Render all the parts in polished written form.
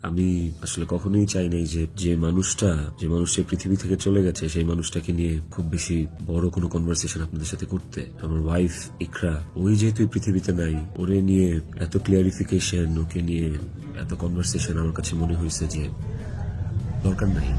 আমি আসলে কখনোই চাই নাই যে মানুষটা পৃথিবী থেকে চলে গেছে সেই মানুষটাকে নিয়ে খুব বেশি বড় কোনো কনভারসেশন আপনাদের সাথে করতে। আমার ওয়াইফ ইকরা, ওই যেহেতু পৃথিবীতে নাই, ওরে নিয়ে এত ক্লিয়ারিফিকেশন, ওকে নিয়ে এত কনভারসেশন আমার কাছে মনে হয়েছে যে দরকার নাই।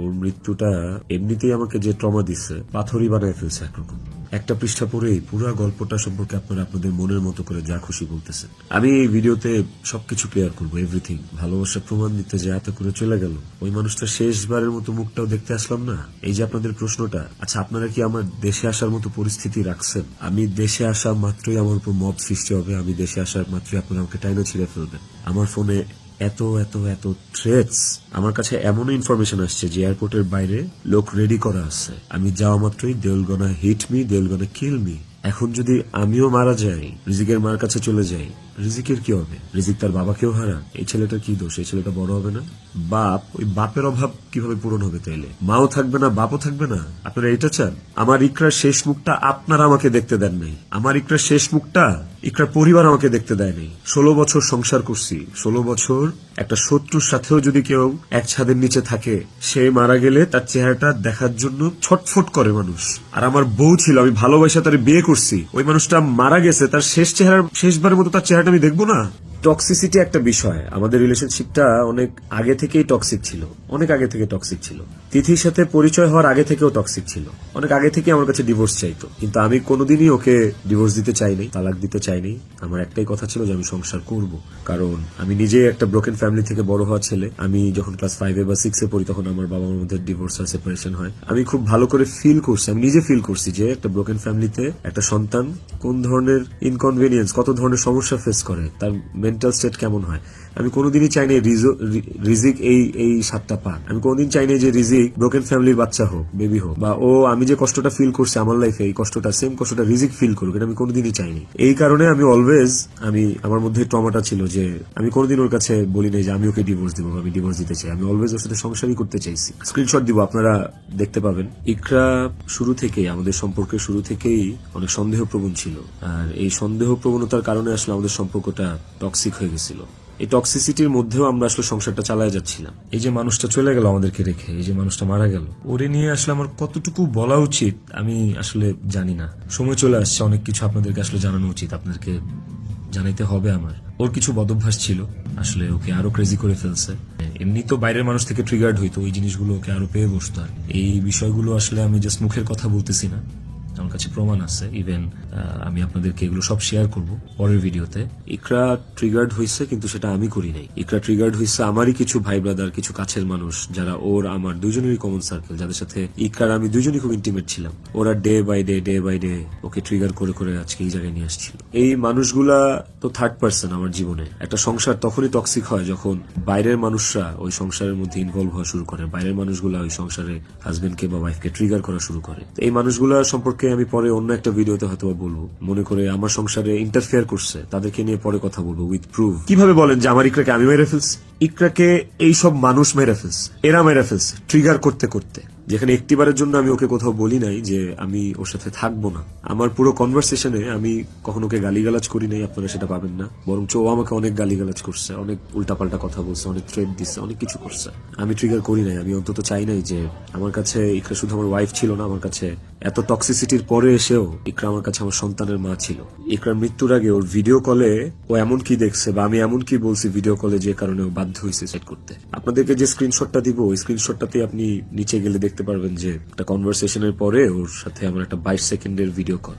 ওর মৃত্যুটা এমনিতেই আমাকে যে ট্রমা দিচ্ছে, পাথরই বানায় ফেলছে একরকম। একটা পৃষ্ঠা পড়েই পুরো গল্পটা সম্পর্কে আপনারা আপনাদের মনের মতো করে যা খুশি বলতেছেন। আমি এই ভিডিওতে সবকিছু ক্লিয়ার করবো, এভরিথিং। ভালোবাসা প্রমাণ দিতে যে এত করে চলে গেল, ওই মানুষটা শেষবারের মতো মুখটাও দেখতে আসলাম না। এই যে আপনাদের প্রশ্নটা, আচ্ছা আপনারা কি আমার দেশে আসার মতো পরিস্থিতি রাখছেন? আমি দেশে আসা মাত্রই আমার উপর মব সৃষ্টি হবে, আমি দেশে আসার মাত্রই আপনারা আমাকে টাইনা ছিঁড়ে ফেলবেন। আমার ফোনে এত এত এত থ্রেটস, আমার কাছে এমন ইনফরমেশন আসছে যে এয়ারপোর্টের বাইরে লোক রেডি করা আছে, আমি যাওয়া মাত্রই they will gonna hit me, they will gonna kill me. এখন যদি আমিও মারা যাই, রিজিকের মার কাছে চলে যাই, রিজিকের কি হবে? রিজিক তার বাবাকেও হারান, এই ছেলেটার কি দোষ? এই ছেলেটা বড় হবে না? বাপ, ওই বাপের অভাব কিভাবে পূরণ হবে তাইলে? মাও থাকবে না, বাপও থাকবে না? আপনারা এটা চান? আমার ইকরার শেষ মুখটা আপনারা আমাকে দেখতে দেন নাই। আমার ইকরার শেষ মুখটা ইকরার পরিবার আমাকে দেখতে দেয় নাই। 16 বছর সংসার করছি, 16 বছর একটা শত্রুর সাথেও যদি কেউ এক ছাদের নিচে থাকে, সে মারা গেলে তার চেহারাটা দেখার জন্য ছটফট করে মানুষ। আর আমার বউ ছিল, আমি ভালোবাসা তার বিয়ে করছি, ওই মানুষটা মারা গেছে, তার শেষবারের মতো তার চেহারাটা আমি দেখবো না? টক্সিসিটি একটা বিষয়। আমাদের রিলেশনশিপটা অনেক আগে থেকেই টক্সিক ছিল, অনেক আগে থেকে টক্সিক ছিল। তিথির সাথে পরিচয় হওয়ার আগে থেকেও টক্সিক ছিল, অনেক আগে থেকে আমার কাছে ডিভোর্স চাইতো, কিন্তু আমি কোনোদিনই ওকে ডিভোর্স দিতে চাইনি, তালাক দিতে চাইনি। আমার একটাই কথা ছিল যে আমি সংসার করব, কারণ আমি নিজে একটা ব্রোকেন ফ্যামিলি থেকে বড় হওয়া ছেলে। আমি যখন ক্লাস 5 বা 6 পড়ি তখন আমার বাবা মার মধ্যে ডিভোর্স আর সেপারেশন হয়। আমি খুব ভালো করে ফিল করছি, আমি নিজে ফিল করছি যে একটা ব্রোকেন ফ্যামিলিতে একটা সন্তান কোন ধরনের ইনকনভিনিয়েন্স, কত ধরনের সমস্যা ফেস করে, তার মেন্টাল স্টেট কেমন হয়। আমি কোনোদিনই চাইনি রিজিক এই সাতটা পাক। আমি কোনোদিন চাইনি যে রিজিক ব্রোকেন ফ্যামিলির বাচ্চা হোক, বেবি হোক, বা ও আমি যে কষ্টটা ফিল করছি আমার লাইফে, এই কষ্টটা সেম কষ্টটা রিজিক ফিল করুক, এটা আমি কোনোদিনই চাইনি। এই কারণে আমি অলওয়েজ, আমার মধ্যে ট্রমাটা ছিল যে আমি কোনোদিন ওর কাছে বলি নাই যে আমি ওকে ডিভোর্স দিব, আমি ডিভোর্স দিতে চাই। আমি অলওয়েজ ওর সাথে সংসারই করতে চাইছি। স্ক্রিনশট দিব, আপনারা দেখতে পাবেন। ইকরা শুরু থেকেই, আমাদের সম্পর্কের শুরু থেকেই অনেক সন্দেহপ্রবণ ছিল, আর এই সন্দেহ প্রবণতার কারণে আসলে আমাদের সম্পর্কটা টক্সিক হয়ে গেছিল। এই টক্সিসিটির মধ্যেও আমরা আসলে সংসারটা চালায় যাচ্ছিলাম। এই যে মানুষটা চলে গেল আমাদেরকে রেখে, এই যে মানুষটা মারা গেল, ওরে নিয়ে আসলে আমার কতটুকু বলা উচিত আমি আসলে জানি না। সময় চলে আসছে, অনেক কিছু আপনাদেরকে আসলে জানানো উচিত, আপনাদেরকে জানাইতে হবে। আমার ওর কিছু বদভ্যাস ছিল, আসলে ওকে আরো ক্রেজি করে ফেলছে। এমনি তো বাইরের মানুষ থেকে ট্রিগার্ড হইতো, ওই জিনিসগুলো ওকে আরো পেয়ে বসতো। আর এই বিষয়গুলো আসলে আমি জাস্ট মুখের কথা বলতেছি না, আমার কাছে প্রমাণ আছে। ইভেন আমি আপনাদেরকে এগুলো সব শেয়ার করব পরের ভিডিওতে। ইকরা ট্রিগার্ড হয়েছে, কিন্তু সেটা আমি করি নাই। ইকরা ট্রিগার্ড হয়েছে আমারই কিছু ভাই ব্রাদার, কিছু কাছের মানুষ, যারা ওর আমার দুজনেরই কমন সার্কেল, যাদের সাথে ইকরার আমি দুজনই খুব ইন্টিমেট ছিলাম। ওরা ডে বাই ডে ওকে ট্রিগার করে করে আজকে এই জায়গায় নিয়ে আসছিল। এই মানুষগুলা তো থার্ড পার্সন আমার জীবনে। একটা সংসার তখনই টক্সিক হয় যখন বাইরের মানুষরা ওই সংসারের মধ্যে ইনভলভ হওয়া শুরু করে, বাইরের মানুষগুলা ওই সংসারে হাজবেন্ডকে বা ওয়াইফকে ট্রিগার করা শুরু করে। এই মানুষগুলা সম্পর্কে আমি পরে অন্য একটা ভিডিওতে হয়তো বলবো, মনে করে আমার সংসারে ইন্টারফেয়ার করছে, তাদেরকে নিয়ে পরে কথা বলবো উইথ প্রুফ। কিভাবে বলেন যে আমার ইকরাকে আমি মেরে ফেলছি? ইকরাকে এইসব মানুষ মেরে ফেলছে, এরা মেরে ফেলছে ট্রিগার করতে করতে। যেখানে একটিবারের জন্য আমি ওকে কোথাও বলি নাই যে আমি ওর সাথে থাকবো না। আমার পুরো কনভারসেশনে আমি কখনো ওকে গালিগালাজ করি নাই, আপনারা সেটা পাবেন না। বরঞ্চ ও আমাকে অনেক গালিগালাজ করছে, অনেক উল্টাপাল্টা কথা বলছে, অনেক থ্রেট দিচ্ছে, অনেক কিছু করছে। আমি ট্রিগার করি নাই। আমি অন্তত চাই নাই যে আমার কাছে ইকরা শুধু আমার ওয়াইফ ছিল না, আমার কাছে এত টক্সিসিটির পরে এসেও ইকরা আমার কাছে আমার সন্তানের মা ছিল। ইকরার মৃত্যুর আগে ওর ভিডিও কলে ও এমন কি দেখছে বা আমি এমন কি বলছি ভিডিও কলে যে কারণে ও বাধ্য হয়েছে সেট করতে। আপনাদেরকে যে স্ক্রিনশটটা দিব, ওই স্ক্রিনশটটাতে আপনি নিচে গেলে দেখতে পারবেন যে একটা কনভারসেশনের পরে ওর সাথে আমার একটা 22 সেকেন্ডের ভিডিও কল।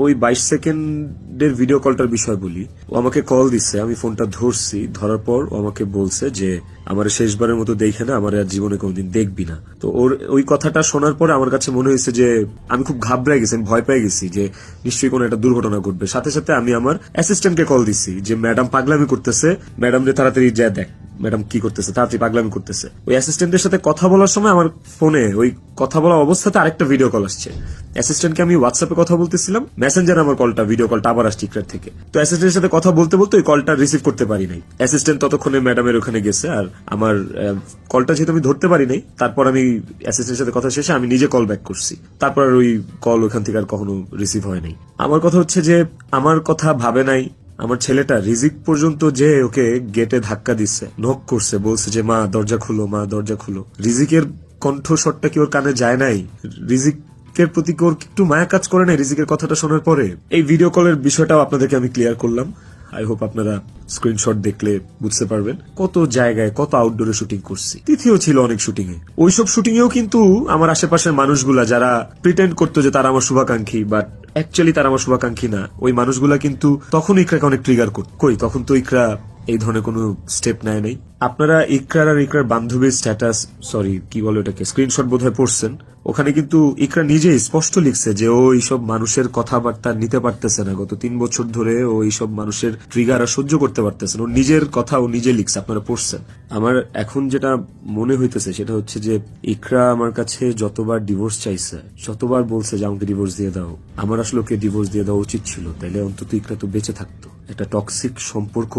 ওই 22 সেকেন্ডের ভিডিও কলটার বিষয় বলি। ও আমাকে কল দিচ্ছে, আমি ফোনটা ধরছি, ধরার পর ও আমাকে বলছে যে আমার শেষবারের মতো দেখে না, আমার আর জীবনে কোনোদিন দেখবি না। তো ওর ওই কথাটা শোনার পরে আমার কাছে মনে হয়েছে যে আমি খুব ঘাবড়ে গেছি, আমি ভয় পেয়ে গেছি যে নিশ্চয়ই কোনো একটা দুর্ঘটনা ঘটবে। সাথে সাথে আমি আমার অ্যাসিস্ট্যান্টকে কল দিছি যে ম্যাডাম পাগলামি করতেছে, ম্যাডাম যে তাড়াতাড়ি যা দেখ ম্যাডাম কি করতেছে, তাড়াতাড়ি পাগলামি করতেছে। ওই অ্যাসিস্ট্যান্টের সাথে কথা বলার সময় আমার ফোনে ওই কথা বলা অবস্থাতে আরেকটা ভিডিও কল আসছে। অ্যাসিস্ট্যান্টকে আমি হোয়াটসঅ্যাপে কথা বলতেছিলাম, মেসেঞ্জারে আমার কলটা, ভিডিও কলটা আবার আসছে ইকরার থেকে। তো অ্যাসিস্ট্যান্টের সাথে কথা বলতে বলতে ওই কলটা রিসিভ করতে পারি নাই। অ্যাসিস্ট্যান্ট ততক্ষণে ম্যাডামের ওখানে গেছে, আর আমার কলটা যেহেতু আমি ধরতে পারি নাই, তারপর আমি অ্যাসিস্ট্যান্টের সাথে কথা শেষে আমি নিজে কল ব্যাক করছি। তারপর ওই কল ওখান থেকে আর কখনো রিসিভ হয় নাই। আমার কথা হচ্ছে যে আমার কথা ভাবে নাই, আমার ছেলেটা রিজিক পর্যন্ত যে ওকে গেটে ধাক্কা দিচ্ছে, নক করছে, বলছে যে মা দরজা খুলো, মা দরজা খুলো। রিজিকের কণ্ঠস্বরটা কি ওর কানে যায় নাই? রিজিকের প্রতি কি ওর একটু মায়া কাজ করে নাই রিজিকের কথাটা শোনার পরে? এই ভিডিও কলের বিষয়টাও আপনাদেরকে আমি ক্লিয়ার করলাম। আই হোপ আপনারা স্ক্রিনশট দেখলে বুঝতে পারবেন কত জায়গায় কত আউটডোরে শুটিং করছি। তিথিও ছিল অনেক শুটিং এ। ওইসব শুটিং এও কিন্তু আমার আশেপাশের মানুষগুলা যারা প্রিটেন্ড করতো যে তারা আমার শুভাকাঙ্ক্ষী, বাট অ্যাকচুয়ালি তারা আমার শুভাকাঙ্ক্ষী না, ওই মানুষগুলা কিন্তু তখন ইকরাকে অনেক ট্রিগার করত। কই তখন তো ইকরা এই ধরনের কোনো স্টেপ নেয় নাই। আপনারা ইকরার আর ইকরার বান্ধবীর স্ট্যাটাস, সরি কি বলে ওটাকে, স্ক্রিনশট বোধহয় পড়ছেন। ওখানে কিন্তু ইকরা নিজেই স্পষ্ট লিখছে যে ও এইসব মানুষের কথাবার্তা নিতে পারতেছে না। গত 3 বছর ধরে ও এইসব মানুষের ট্রিগার আর সহ্য করতে পারতেছে না। ও নিজের কথা ও নিজে লিখছে, আপনারা পড়ছেন। আমার এখন যেটা মনে হইতেছে সেটা হচ্ছে যে ইকরা আমার কাছে যতবার ডিভোর্স চাইছে, যতবার বলছে যে আমাকে ডিভোর্স দিয়ে দাও, আমার আসলে ওকে ডিভোর্স দিয়ে দেওয়া উচিত ছিল। তাইলে অন্তত ইকরা তো বেঁচে থাকতো। একটা টক্সিক সম্পর্ক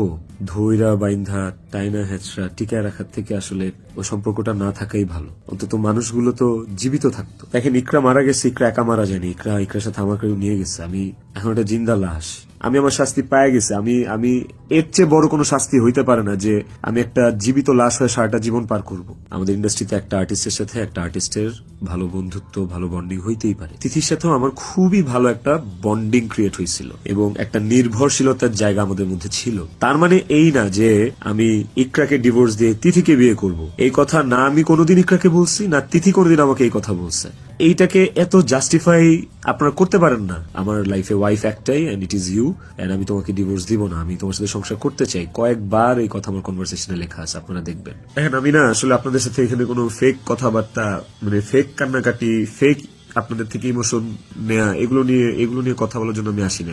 ধৈরা বাইন্ধা টাইনা হেচরা টিকায় রাখার থেকে আসলে ওই সম্পর্কটা না থাকাই ভালো। অন্তত মানুষগুলো তো জীবিত থাকতো। দেখেন ইকরা মারা গেছে, ইকরা একা মারা যায়নি। ইকরার সাথে আমাকে নিয়ে গেছে। আমি এখন একটা জিন্দা লাশ। আমি আমার শাস্তি পায়ে গেছে। আমি এর চেয়ে বড় কোনো শাস্তি হইতে পারে না যে আমি একটা জীবিত লাশ হয়ে সারাটা জীবন পার করব। আমাদের ইন্ডাস্ট্রিতে একটা আর্টিস্টের সাথে একটা আর্টিস্টের ভালো বন্ধুত্ব, ভালো বন্ডিং হইতেই পারে। তিথির সাথেও আমার খুবই ভালো একটা বন্ডিং ক্রিয়েট হয়েছিল এবং একটা নির্ভরশীলতার জায়গা আমাদের মধ্যে ছিল। তার মানে এই না যে আমি ইকরাকে ডিভোর্স দিয়ে তিথিকে বিয়ে করব। এই কথা না আমি কোনোদিন ইকরাকে বলছি, না তিথি কোনোদিন আমাকে এই কথা বলছে। এইটাকে এত জাস্টিফাই আপনারা করতে পারেন না। আমার লাইফে ওয়াইফ একটাই, এন্ড ইট ইজ ইউ, এন্ড আমি তোমাকে ডিভোর্স দিব না, আমি তোমার সাথে সংসার করতে চাই। কয়েকবার এই কথা আমার কনভারসেশনে লেখা আছে, আপনারা দেখবেন। দেখেন আমি না আসলে আপনাদের সাথে এখানে কোনো ফেক কথাবার্তা, মানে ফেক কান্নাকাটি, ফেক আপনাদের থেকে ইমোশন নেয়া, এগুলো নিয়ে কথা বলার জন্য আমি আসিনি।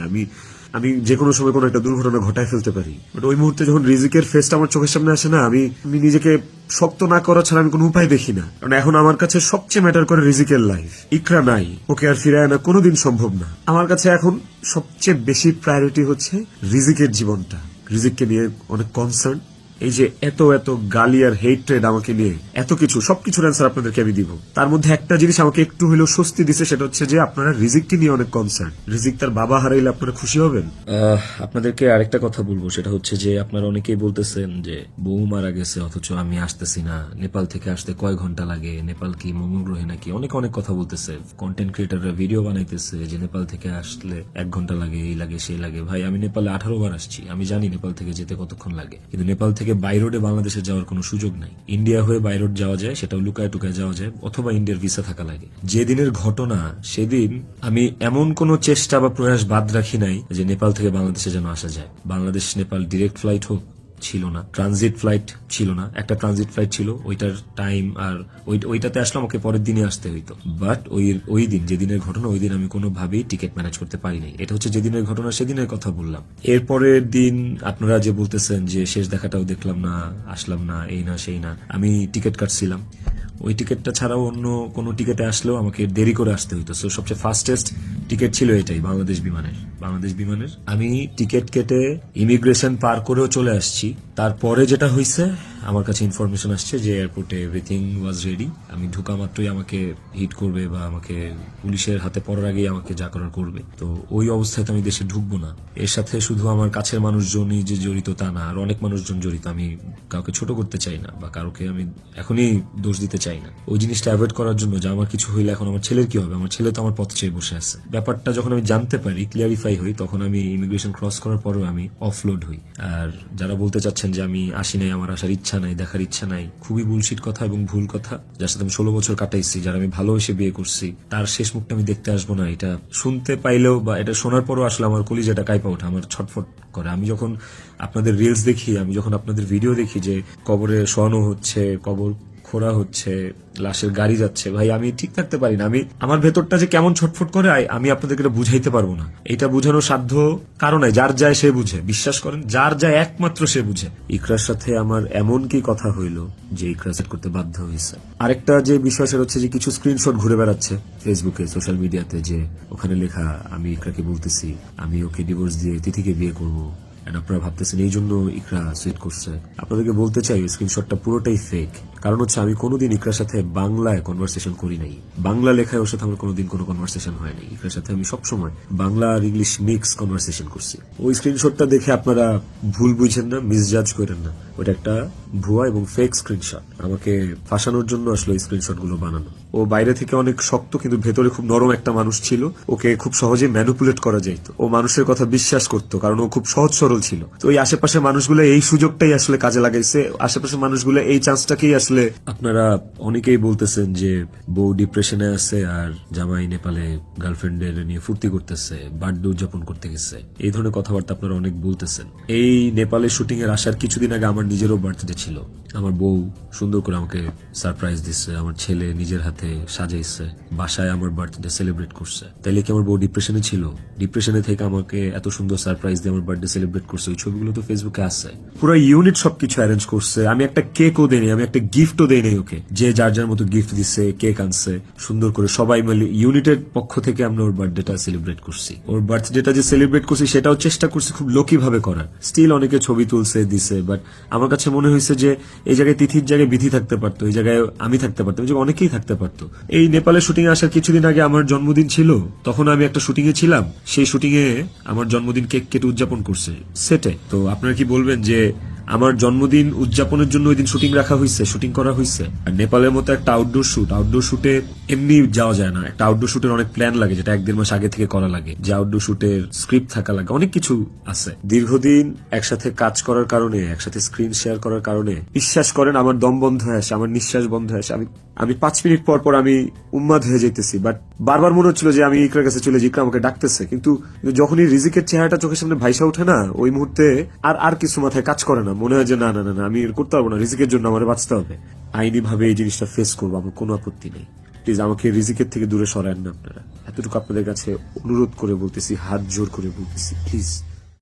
আমি যে কোনো সময় কোনো একটা দুর্ঘটনা ঘটায় ফেলতে পারি, বাট ওই মুহূর্তে যখন রিজিকের ফেসটা আমার চোখের সামনে আসে না, আমি নিজেকে শক্ত না করা ছাড়া আমি কোনো উপায় দেখি না। কারণ এখন আমার কাছে সবচেয়ে ম্যাটার করে রিজিকের লাইফ। ইকরা নাই, ওকে আর ফিরায় না, কোনোদিন সম্ভব না। আমার কাছে এখন সবচেয়ে বেশি প্রায়োরিটি হচ্ছে রিজিকের জীবনটা। রিজিককে নিয়ে অনেক কনসার্ন। এই যে এত গালি আর হেট্রেড আমাকে নিয়ে, এত কিছু, সবকিছুর অ্যান্সার আপনাদেরকে আমি দিব। তার মধ্যে একটা জিনিস আমাকে একটু হলেও স্বস্তি দিছে, সেটা হচ্ছে যে আপনারা রিজিককে নিয়ে অনেক কনসার্ন। রিজিক তার বাবা হারাইলে আপনারা খুশি হবেন। আপনাদেরকে আরেকটা কথা বলবো, সেটা হচ্ছে যে আপনারা অনেকেই বলতেছেন যে বউ মারা গেছে অথচ আমি আসতেছি না, নেপাল থেকে আসতে কয় ঘন্টা লাগে, নেপাল কি মঙ্গল গ্রহে নাকি, অনেক কথা বলতেছে। কন্টেন্ট ক্রিয়েটাররা ভিডিও বানাইতেছে যে নেপাল থেকে আসলে 1 ঘন্টা লাগে, এই লাগে সেই লাগে। ভাই আমি নেপালে 18 বার আসছি, আমি জানি নেপাল থেকে যেতে কতক্ষণ লাগে। কিন্তু নেপাল থেকে বাই রোডে বাংলাদেশে যাওয়ার কোনো সুযোগ নাই। ইন্ডিয়া হয়ে বাই রোড যাওয়া যায়, সেটাও লুকায় টুকায় যাওয়া যায়, অথবা ইন্ডিয়ার ভিসা থাকা লাগে। যেদিনের ঘটনা সেদিন আমি এমন কোনো চেষ্টা বা প্রয়াস বাদ রাখি নাই যে নেপাল থেকে বাংলাদেশে যেন আসা যায়। বাংলাদেশ নেপাল ডিরেক্ট ফ্লাইট হোক, ছিল না। ট্রানজিট ফ্লাইট ছিল না, একটা ট্রানজিট ফ্লাইট ছিল, ওইটার টাইম আর ওইটাতে আসলে আমাকে পরের দিনে আসতে হইতো। বাট ওই দিন যেদিনের ঘটনা, ওই দিন আমি কোনোভাবেই টিকিট ম্যানেজ করতে পারিনি। এটা হচ্ছে যেদিনের ঘটনা, সেদিনের কথা বললাম। এরপরের দিন আপনারা যে বলতেছেন যে শেষ দেখাটাও দেখলাম না, আসলাম না, এই না সেই না, আমি টিকিট কাটছিলাম। ওই টিকিটটা ছাড়াও অন্য কোনো টিকিটে আসলেও আমাকে দেরি করে আসতে হইতো। সো সবচেয়ে ফাস্টেস্ট টিকিট ছিল এটাই, বাংলাদেশ বিমানের। আমি টিকিট কেটে ইমিগ্রেশন পার করেও চলে আসছি। তারপরে যেটা হয়েছে, আমার কাছে ইনফরমেশন আসছে যে এয়ারপোর্টে এভরিথিং ওয়াজ রেডি। আমি ঢোকা মাত্রই আমাকে হিট করবে বা আমাকে পুলিশের হাতে পড়ার আগেই আমাকে যা করার করবে। তো ওই অবস্থায় তো আমি দেশে ঢুকবো না। এর সাথে শুধু আমার কাছের মানুষজনই যে জড়িত তা না, আর অনেক মানুষজন জড়িত। আমি কাউকে ছোট করতে চাই না বা কাউকে আমি এখনই দোষ দিতে চাই না। ওই জিনিসটা অ্যাভয়েড করার জন্য যে আমার কিছু হইলে এখন আমার ছেলের কি হবে, আমার ছেলে তো আমার পথ চেয়ে বসে আছে। ব্যাপারটা যখন আমি জানতে পারি, ক্লিয়ারিফাই হই, তখন আমি ইমিগ্রেশন ক্রস করার পরেও আমি অফলোড হই। আর যারা বলতে চাচ্ছেন যে আমি আসি নাই, আমার আসার ইচ্ছা নাই, দেখার ইচ্ছা নাই, খুবই বুলশিট কথা এবং ভুল কথা। যার সাথে আমি 16 বছর কাটাইছি, যারা আমি ভালোবেসে বিয়ে করছি, তার শেষ মুখটা আমি দেখতে আসবো না, এটা শুনতে পাইলেও বা এটা শোনার পরও আসলে আমার কলিজাটা কাঁপা ওঠে, আমার ছটফট করে। আমি যখন আপনাদের রিলস দেখি, আমি যখন আপনাদের ভিডিও দেখি যে কবরে শোয়ানো হচ্ছে, কবর খোঁড়া হচ্ছে, লাশের গাড়ি যাচ্ছে, ভাই আমি ঠিক থাকতে পারি না। আমার ভেতরটা যে কেমন ছটফট করে, আমি আপনাদেরকে এটা বুঝাইতে পারবো না। এটা বুঝানোর সাধ্য কারণ নাই, যার যায় সে বুঝে। বিশ্বাস করেন, যার যায় একমাত্র সে বুঝে। ইকরার সাথে আমার এমন কি কথা হইলো যে ইকরা সেট করতে বাধ্য হয়েছে। আরেকটা যে বিষয় সেটা হচ্ছে যে কিছু স্ক্রিনশট ঘুরে বেড়াচ্ছে ফেসবুকে, সোশ্যাল মিডিয়াতে, যে ওখানে লেখা আমি ইকরাকে বলতেছি আমি ওকে ডিভোর্স দিয়ে তিথিকে বিয়ে করবো। আপনারা ভাবতেছেন এই জন্য ইকরা সুইট করছে। আপনাদেরকে বলতে চাই স্ক্রিনশটটা পুরোটাই ফেক। কারণ হচ্ছে আমি কোনোদিন ইকরার সাথে বাংলায় কনভারসেশন করি নাই, বাংলা লেখায় ওর সাথে আমার কোনোদিন কোনো কনভারসেশন হয় নাই। ইকরার সাথে আমি সবসময় বাংলা আর ইংলিশ মিক্স কনভারসেশন করছি। ওই স্ক্রিনশটটা দেখে আপনারা ভুল বুঝেন না, মিসজাজ করেন না, ওটা একটা ভুয়া এবং ফেক স্ক্রিনশট। আমাকে ফাঁসানোর জন্য আসলে এই স্ক্রিনশট গুলো বানানো। ও বাইরে থেকে অনেক শক্ত কিন্তু ভেতরে খুব নরম একটা মানুষ ছিল, ওকে খুব সহজে ম্যানিপুলেট করা যাইতো। ও মানুষের কথা বিশ্বাস করতো কারণ ও খুব সহজ সরল ছিল। তো এই আশেপাশের মানুষগুলো এই সুযোগটাই আসলে কাজে লাগাইছে, আশেপাশের মানুষগুলো এই চান্সটাকেই আসলে। আপনারা অনেকেই বলতেছেন যে বউ ডিপ্রেশনে আছে আর জামাই নেপালে গার্লফ্রেন্ডের নিয়ে ফুর্তি করতেছে, বার্থডে উদযাপন করতে গেছে, এই ধরনের কথাবার্তা আপনারা অনেক বলতেছেন। এই নেপালে শুটিং এর আসার কিছুদিন আগে আমার নিজেরও বার্থডে ছিল। আমার বউ সুন্দর করে আমাকে সারপ্রাইজ দিচ্ছে, আমার ছেলে নিজের হাতে সাজাইছে, বাসায় আমার বার্থডে সেলিব্রেট করছে। তাইলে কি আমার বউ ডিপ্রেশনে ছিল? ডিপ্রেশনে থেকে আমাকে এত সুন্দর সারপ্রাইজ দিয়ে আমার বার্থডে সেলিব্রেট করছে, ওই ছবিগুলো তো ফেসবুকে আছে। পুরো ইউনিট সবকিছু অ্যারেঞ্জ করছে। আমি একটা কেকও দেইনি, আমি একটা গিফটও দেই নাই ওকে। যে যার যার মতো গিফট দিচ্ছে, কেক আনছে সুন্দর করে, সবাই মিলে ইউনিটের পক্ষ থেকে আমরা ওর বার্থডেটা সেলিব্রেট করছি। ওর বার্থডেটা যে সেলিব্রেট করছি সেটাও চেষ্টা করছি খুব লোকি ভাবে করার। স্টিল অনেকে ছবি তুলছে, দিছে, বাট আমার কাছে মনে হয়েছে যে এই জায়গায় তিথির জায়গায় বিধি থাকতে পারতো, এই জায়গায় আমি থাকতে পারতাম, এই জায়গায় অনেকেই থাকতে পারতো। এই নেপালে শুটিং এ আসার কিছুদিন আগে আমার জন্মদিন ছিল, তখন আমি একটা শুটিং এ ছিলাম। সেই শুটিং এ আমার জন্মদিন কেক কেটে উদযাপন করছে সেটে। তো আপনারা কি বলবেন যে আমার জন্মদিন উদযাপনের জন্য ওই দিন শুটিং রাখা হয়েছে, শুটিং করা হয়েছে? আর নেপালের মতো একটা আউটডোর শুটে এমনি যাওয়া যায় না। একটা আউটডোর শুটের অনেক প্ল্যান লাগে, যেটা 1-1.5 মাস আগে থেকে করা লাগে। যে আউটডোর শুটের স্ক্রিপ্ট থাকা লাগে, অনেক কিছু আছে। দীর্ঘদিন একসাথে কাজ করার কারণে, একসাথে স্ক্রিন শেয়ার করার কারণে বিশ্বাস করেন আমার দম বন্ধ হয়ে আসে, আমার নিঃশ্বাস বন্ধ হয়ে আসে। আমি 5 মিনিট পর পর আমি উন্মাদ হয়ে যাইতেছি, বাট বারবার মনে হচ্ছিল যে আমি ইকরার কাছে চলে যাই, ইকরা আমাকে ডাকতেছে। কিন্তু যখনই রিজিকের চেহারাটা চোখের সামনে ভাইসা ওঠে না, ওই মুহূর্তে আর কিছু মাথায় কাজ করে না। মনে হয় যে না না না না, আমি করতে পারবো না, রিজিকের জন্য আমার বাঁচতে হবে। আইনি ভাবে এই জিনিসটা ফেস করবো, আমার কোনো আপত্তি নেই। প্লিজ আমাকে রিজিকের থেকে দূরে সরায়েন না আপনারা। এতটুকু আপনাদের কাছে অনুরোধ করে বলতেছি, হাত জোর করে বলতেছি, প্লিজ।